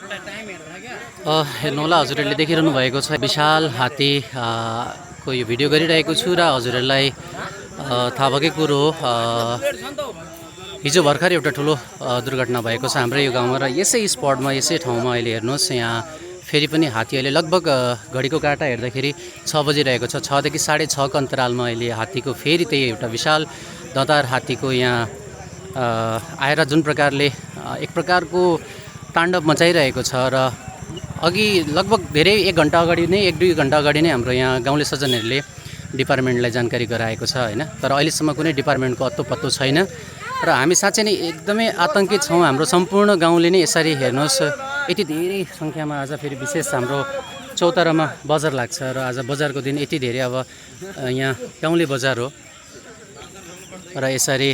हेर्नु होला, हजुरहरूले देखिरहनु भएको छ विशाल हात्ती को यो भिडियो गरिरहेको छु र हजुरहरूलाई थाहा भएकै कुरो हो, हिजो भर्खर एउटा ठुलो दुर्घटना भएको छ हाम्रो यो गाउँमा र यसै स्पटमा यसै ठाउँमा अहिले हेर्नुहोस् यहाँ फेरि पनि हात्ती अहिले लगभग घडीको काँटा हेर्दाखेरि 6 बजिरहेको छ। 6 देखि 6:30 को अन्तरालमा अहिले हात्तीको फेरि त्यही एउटा विशाल दँतार हात्तीको यहाँ आएर जुन प्रकारले एक प्रकारको ताण्डव मचाइरहेको छ र अघि लगभग धेरै 1 घन्टा अगाडि नै 1-2 घन्टा अगाडि नै हाम्रो यहाँ गाउँले सज्जनहरूले डिपार्टमेन्टलाई जानकारी गराएको छ हैन। तर अहिलेसम्म कुनै डिपार्टमेन्टको अत्तो पत्तो छैन र हामी साँच्चै नै एकदमै आतंकित छौँ। हाम्रो सम्पूर्ण गाउँले नै यसरी हेर्नुहोस् यति धेरै सङ्ख्यामा आज फेरि विशेष हाम्रो चौतारामा बजार लाग्छ र आज बजारको दिन यति धेरै अब यहाँ गाउँले बजार हो र यसरी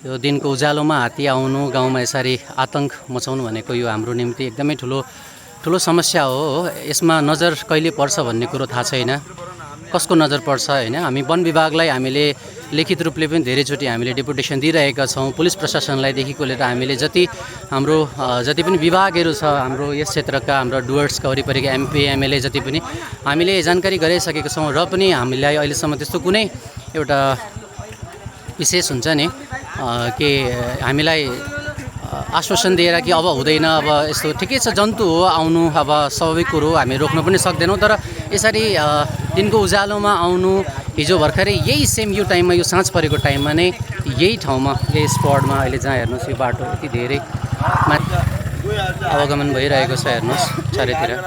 यो दिनको उज्यालोमा हात्ती आउनु गाउँमा यसरी आतंक मचाउनु भनेको यो हाम्रो निम्ति एकदमै ठुलो समस्या हो। यसमा नजर कहिले पर्छ भन्ने कुरो थाहा छैन, कसको नजर पर्छ हैन। हामी वन विभागलाई हामीले लिखित रूपले पनि धेरैचोटि हामीले डेपुटेसन दिइरहेका छौँ। पुलिस प्रशासनलाईदेखिको लिएर हामीले जति पनि विभागहरू छ हाम्रो यस क्षेत्रका हाम्रो डुवर्सका वरिपरिका एमपी एमएलए जति पनि हामीले जानकारी गराइसकेका छौँ र पनि हामीलाई अहिलेसम्म त्यस्तो कुनै एउटा विशेष हुन्छ नि कि हामीलाई आश्वासन दिएर कि अब हुँदैन, अब यस्तो ठिकै छ, जन्तु हो आउनु, अब स्वाभाविक कुरो हो, हामी रोक्न पनि सक्दैनौँ। तर यसरी दिनको उज्यालोमा आउनु, हिजो भर्खरै यही सेम यो टाइममा यो साँझ परेको टाइममा नै यही ठाउँमा यही स्पटमा अहिले जहाँ हेर्नुहोस् यो बाटो यति धेरै आवागमन भइरहेको छ हेर्नुहोस् चारैतिर। यहाँ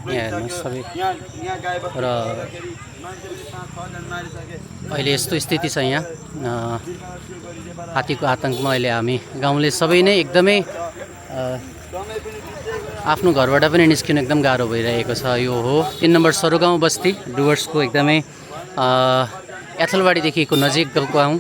हेर्नुहोस् सबै र अहिले यस्तो स्थिति छ यहाँ हात्तीको आतङ्कमा अहिले हामी गाउँले सबै नै एकदमै आफ्नो घरबाट पनि निस्किनु एकदम गाह्रो भइरहेको छ। यो हो 3 नम्बर सरुगाउँ बस्ती डुवर्सको एकदमै एथलवाडीदेखिको नजिक गाउँ